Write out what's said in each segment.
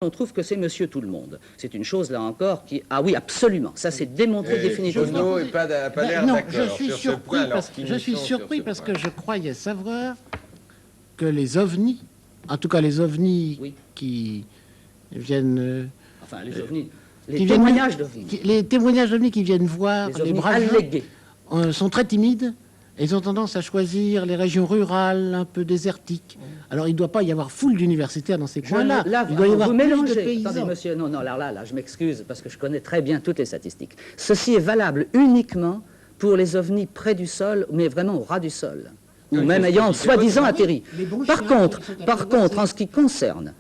on trouve que c'est monsieur tout le monde. C'est une chose, là encore, qui... Ah oui, absolument. Ça, c'est démontré définitivement. Jono n'a pas l'air non, d'accord je suis sur ce point. je suis surpris parce que je croyais savoir que les ovnis, en tout cas les ovnis Oui. qui viennent... Enfin, les ovnis... qui Les témoignages d'ovnis. Les témoignages d'ovnis qui viennent voir Les les ovnis braves allégués. sont très timides. Et ils ont tendance à choisir les régions rurales, un peu désertiques. Alors, il ne doit pas y avoir foule d'universitaires dans ces coins-là. Il doit y avoir vous plus de mélangez. paysans. Attendez, monsieur, non, là, je m'excuse, parce que je connais très bien toutes les statistiques. Ceci est valable uniquement pour les ovnis près du sol, mais vraiment au ras du sol. Ou même ayant soi-disant atterri. Par contre, en ce qui concerne,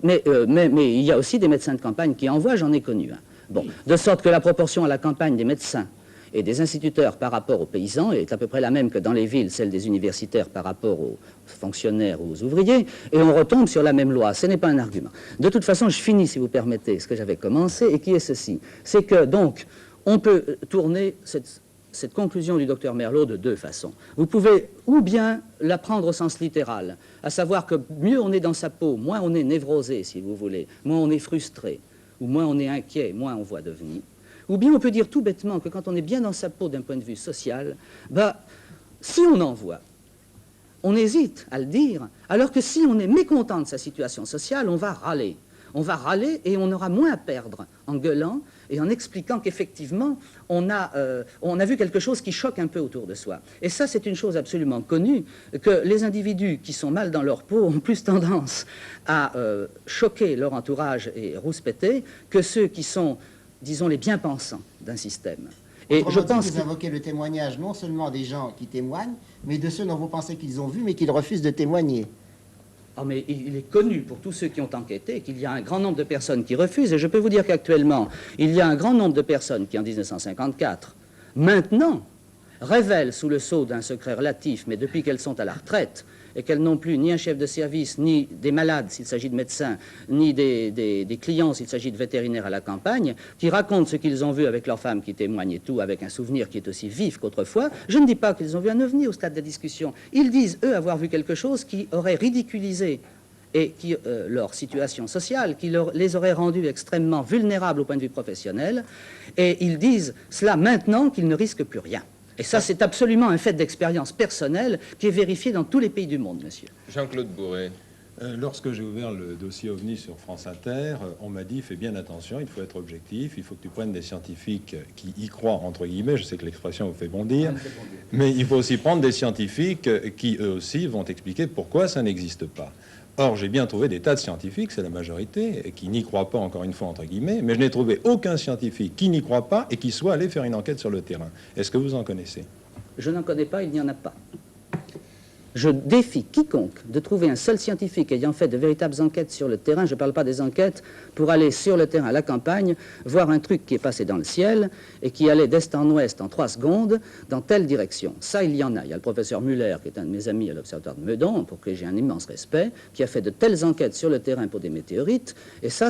mais il y a aussi des médecins de campagne qui en voient, j'en ai connu un. Bon, de sorte que la proportion à la campagne des médecins et des instituteurs par rapport aux paysans est à peu près la même que dans les villes, celle des universitaires par rapport aux fonctionnaires ou aux ouvriers, et on retombe sur la même loi. Ce n'est pas un argument. De toute façon, je finis, si vous permettez, ce que j'avais commencé, et qui est ceci. C'est que, donc, on peut tourner cette conclusion du docteur Merlot de deux façons. Vous pouvez ou bien la prendre au sens littéral, à savoir que mieux on est dans sa peau, moins on est névrosé, si vous voulez, moins on est frustré, ou moins on est inquiet, moins on voit devenir. Ou bien on peut dire tout bêtement que quand on est bien dans sa peau d'un point de vue social, si on en voit, on hésite à le dire, alors que si on est mécontent de sa situation sociale, on va râler. On va râler et on aura moins à perdre en gueulant et en expliquant qu'effectivement, on a vu quelque chose qui choque un peu autour de soi. Et ça, c'est une chose absolument connue, que les individus qui sont mal dans leur peau ont plus tendance à choquer leur entourage et rouspéter que ceux qui sont, disons, les bien-pensants d'un système. Et je pense que vous invoquez le témoignage non seulement des gens qui témoignent, mais de ceux dont vous pensez qu'ils ont vu, mais qu'ils refusent de témoigner. Oh, mais il est connu pour tous ceux qui ont enquêté qu'il y a un grand nombre de personnes qui refusent. Et je peux vous dire qu'actuellement, il y a un grand nombre de personnes qui, en 1954, maintenant, révèlent sous le sceau d'un secret relatif, mais depuis qu'elles sont à la retraite, et qu'elles n'ont plus ni un chef de service, ni des malades s'il s'agit de médecins, ni des clients s'il s'agit de vétérinaires à la campagne, qui racontent ce qu'ils ont vu avec leur femme qui témoigne et tout, avec un souvenir qui est aussi vif qu'autrefois. Je ne dis pas qu'ils ont vu un ovni au stade de la discussion. Ils disent, eux, avoir vu quelque chose qui aurait ridiculisé et qui, leur situation sociale, qui les aurait rendus extrêmement vulnérables au point de vue professionnel. Et ils disent cela maintenant qu'ils ne risquent plus rien. Et ça, c'est absolument un fait d'expérience personnelle qui est vérifié dans tous les pays du monde, monsieur. Jean-Claude Bourret. Lorsque j'ai ouvert le dossier OVNI sur France Inter, on m'a dit, fais bien attention, il faut être objectif, il faut que tu prennes des scientifiques qui y croient, entre guillemets, je sais que l'expression vous fait bondir, mais il faut aussi prendre des scientifiques qui, eux aussi, vont expliquer pourquoi ça n'existe pas. Or, j'ai bien trouvé des tas de scientifiques, c'est la majorité, qui n'y croient pas, encore une fois, entre guillemets, mais je n'ai trouvé aucun scientifique qui n'y croit pas et qui soit allé faire une enquête sur le terrain. Est-ce que vous en connaissez? Je n'en connais pas, il n'y en a pas. Je défie quiconque de trouver un seul scientifique ayant fait de véritables enquêtes sur le terrain, je ne parle pas des enquêtes, pour aller sur le terrain à la campagne, voir un truc qui est passé dans le ciel et qui allait d'est en ouest en 3 secondes dans telle direction. Ça, il y en a. Il y a le professeur Muller, qui est un de mes amis à l'Observatoire de Meudon, pour qui j'ai un immense respect, qui a fait de telles enquêtes sur le terrain pour des météorites. Et ça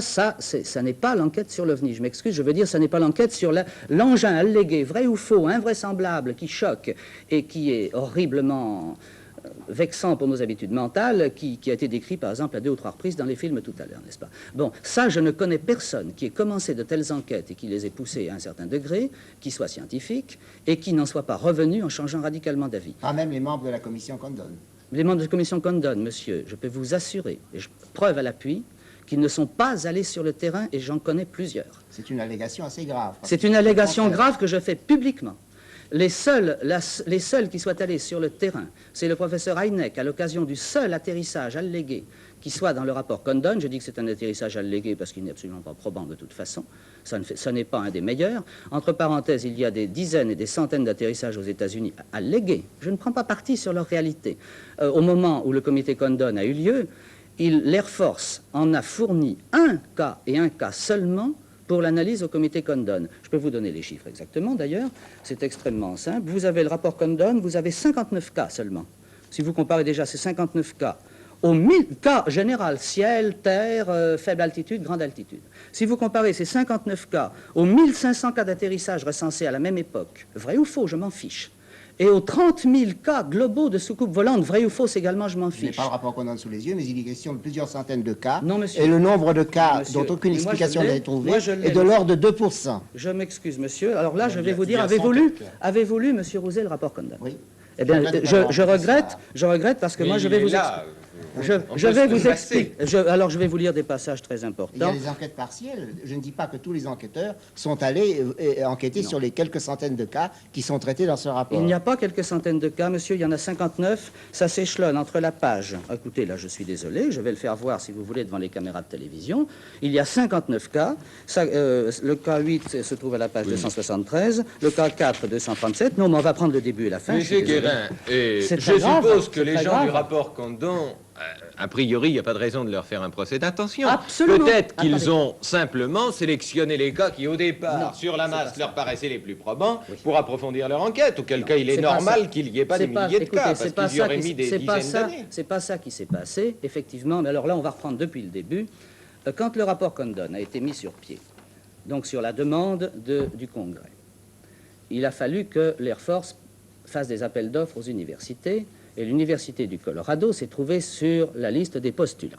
n'est pas l'enquête sur l'OVNI. Je m'excuse, je veux dire, ça n'est pas l'enquête sur l'engin allégué, vrai ou faux, invraisemblable, qui choque et qui est horriblement vexant pour nos habitudes mentales, qui a été décrit par exemple à 2 ou 3 reprises dans les films tout à l'heure, n'est-ce pas? Bon, ça, je ne connais personne qui ait commencé de telles enquêtes et qui les ait poussées à un certain degré, qui soit scientifique et qui n'en soit pas revenu en changeant radicalement d'avis. Pas même les membres de la commission Condon. Les membres de la commission Condon, monsieur, je peux vous assurer, et preuve à l'appui, qu'ils ne sont pas allés sur le terrain et j'en connais plusieurs. C'est une allégation assez grave. C'est une allégation grave que je fais publiquement. Les seuls qui soient allés sur le terrain, c'est le professeur Heineck, à l'occasion du seul atterrissage allégué qui soit dans le rapport Condon. Je dis que c'est un atterrissage allégué parce qu'il n'est absolument pas probant de toute façon. Ça n'est pas un des meilleurs. Entre parenthèses, il y a des dizaines et des centaines d'atterrissages aux États-Unis allégués. Je ne prends pas parti sur leur réalité. Au moment où le comité Condon a eu lieu, l'Air Force en a fourni un cas et un cas seulement pour l'analyse au comité Condon. Je peux vous donner les chiffres exactement, d'ailleurs. C'est extrêmement simple. Vous avez le rapport Condon, vous avez 59 cas seulement. Si vous comparez déjà ces 59 cas aux 1000 cas général, ciel, terre, faible altitude, grande altitude. Si vous comparez ces 59 cas aux 1500 cas d'atterrissage recensés à la même époque, vrai ou faux, je m'en fiche, et aux 30 000 cas globaux de soucoupes volantes, vraies ou fausses également, je m'en Je n'ai fiche. pas le rapport qu'on donne sous les yeux, mais il est question de plusieurs centaines de cas. Non, monsieur. Et le nombre de cas Monsieur. dont aucune Et moi, explication je l'ai. n'est trouvée Moi, je l'ai, est de monsieur. l'ordre de 2%. Je m'excuse, monsieur. Alors là, je vais vous il y dire, a avez-vous 104 lu, cas. avez-vous lu, monsieur Rouzet, le rapport Condon? Oui. Eh bien, je regrette parce que Mais moi, je il vais est vous là. je On je peut vais se vous passer. expliquer. Alors, je vais vous lire des passages très Il y a importants. des enquêtes partielles. Je ne dis pas que tous les enquêteurs sont allés enquêter sur les quelques centaines de cas qui sont traités dans ce rapport. Il n'y a pas quelques centaines de cas, monsieur, il y en a 59. Ça s'échelonne entre la page. Écoutez, là, je suis désolé, je vais le faire voir, si vous voulez, devant les caméras de télévision. Il y a 59 cas. Le cas 8 se trouve à la page 273. Le cas 4, 237. Non, mais on va prendre le début et la fin. je suis Monsieur désolé. Guérin, C'est je très grave, suppose que c'est les très gens du grave. rapport Condon, a priori, il n'y a pas de raison de leur faire un procès d'intention. Absolument. Peut-être qu'ils Attendez. ont simplement sélectionné les cas qui, au départ, Non, sur la c'est masse, pas leur ça. paraissaient les plus probants Oui. pour approfondir leur enquête. Auquel cas, il est C'est pas ça. normal qu'il n'y ait pas des C'est pas- milliers de écoutez, cas, parce c'est pas qu'ils y ça auraient qui- mis des c'est pas dizaines ça- d'années. C'est pas ça qui s'est passé, effectivement. Mais alors là, on va reprendre depuis le début. Quand le rapport Condon a été mis sur pied, donc sur la demande du Congrès, il a fallu que l'Air Force fasse des appels d'offres aux universités, et l'Université du Colorado s'est trouvée sur la liste des postulants.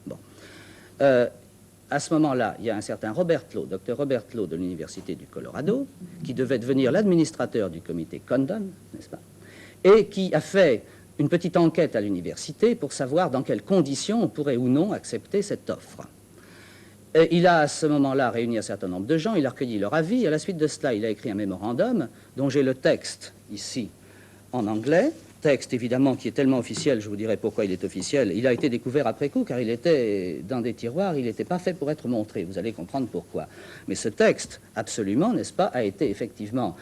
Bon. À ce moment-là, il y a un certain Robert Lowe, docteur Robert Lowe de l'Université du Colorado, qui devait devenir l'administrateur du comité Condon, n'est-ce pas, et qui a fait une petite enquête à l'université pour savoir dans quelles conditions on pourrait ou non accepter cette offre. Et il a à ce moment-là réuni un certain nombre de gens, il a recueilli leur avis, et à la suite de cela, il a écrit un mémorandum dont j'ai le texte ici en anglais, texte évidemment qui est tellement officiel, je vous dirai pourquoi il est officiel. Il a été découvert après coup car il était dans des tiroirs, il n'était pas fait pour être montré, vous allez comprendre pourquoi. Mais ce texte, absolument, n'est-ce pas, a été effectivement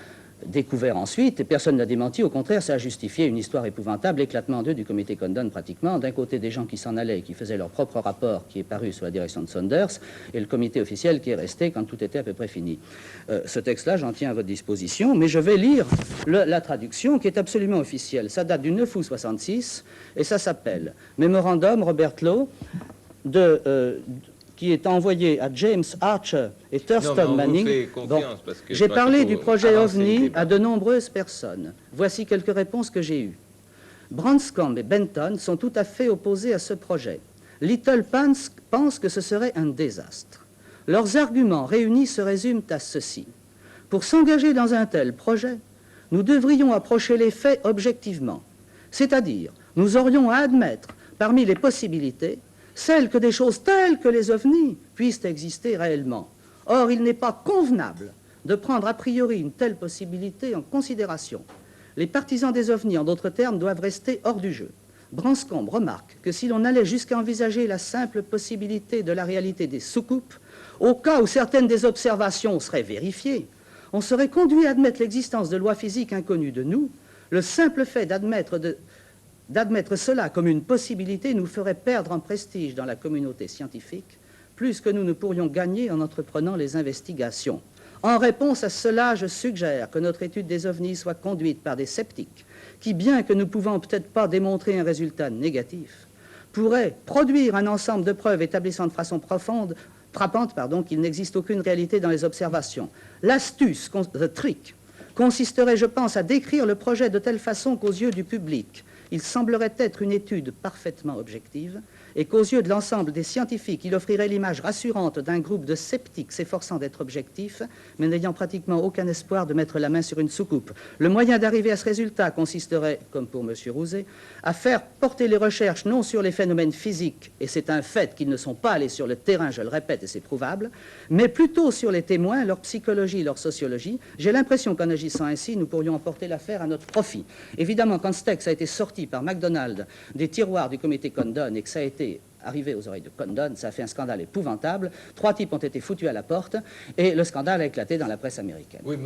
découvert ensuite, et personne ne l'a démenti, au contraire, ça a justifié une histoire épouvantable, éclatement d'eux du comité Condon pratiquement, d'un côté des gens qui s'en allaient, qui faisaient leur propre rapport, qui est paru sous la direction de Saunders, et le comité officiel qui est resté quand tout était à peu près fini. Ce texte-là, j'en tiens à votre disposition, mais je vais lire la traduction qui est absolument officielle. Ça date du 9 août 66, et ça s'appelle « Mémorandum Robert Lowe qui est envoyé à James Archer et Thurston Non, mais on vous Manning. fait confiance, parce que je J'ai crois parlé qu'il du faut projet avancer le OVNI débat. à de nombreuses personnes. Voici quelques réponses que j'ai eues. Branscombe et Benton sont tout à fait opposés à ce projet. Little pense que ce serait un désastre. Leurs arguments réunis se résument à ceci. Pour s'engager dans un tel projet, nous devrions approcher les faits objectivement. C'est-à-dire, nous aurions à admettre, parmi les possibilités, celle que des choses telles que les ovnis puissent exister réellement. Or, il n'est pas convenable de prendre a priori une telle possibilité en considération. Les partisans des ovnis, en d'autres termes, doivent rester hors du jeu. Branscombe remarque que si l'on allait jusqu'à envisager la simple possibilité de la réalité des soucoupes, au cas où certaines des observations seraient vérifiées, on serait conduit à admettre l'existence de lois physiques inconnues de nous. Le simple fait d'admettre cela comme une possibilité nous ferait perdre en prestige dans la communauté scientifique, plus que nous ne pourrions gagner en entreprenant les investigations. En réponse à cela, je suggère que notre étude des ovnis soit conduite par des sceptiques qui, bien que nous pouvons peut-être pas démontrer un résultat négatif, pourraient produire un ensemble de preuves établissant de façon frappante qu'il n'existe aucune réalité dans les observations. L'astuce, the trick, consisterait, je pense, à décrire le projet de telle façon qu'aux yeux du public, il semblerait être une étude parfaitement objective et qu'aux yeux de l'ensemble des scientifiques, il offrirait l'image rassurante d'un groupe de sceptiques s'efforçant d'être objectifs, mais n'ayant pratiquement aucun espoir de mettre la main sur une soucoupe. Le moyen d'arriver à ce résultat consisterait, comme pour M. Rouzet, à faire porter les recherches non sur les phénomènes physiques, et c'est un fait qu'ils ne sont pas allés sur le terrain, je le répète, et c'est prouvable, mais plutôt sur les témoins, leur psychologie, leur sociologie. J'ai l'impression qu'en agissant ainsi, nous pourrions emporter l'affaire à notre profit. Évidemment, quand ce texte a été sorti par MacDonald des tiroirs du comité Condon et que ça a été arrivé aux oreilles de Condon, ça a fait un scandale épouvantable. 3 types ont été foutus à la porte et le scandale a éclaté dans la presse américaine. Oui, mais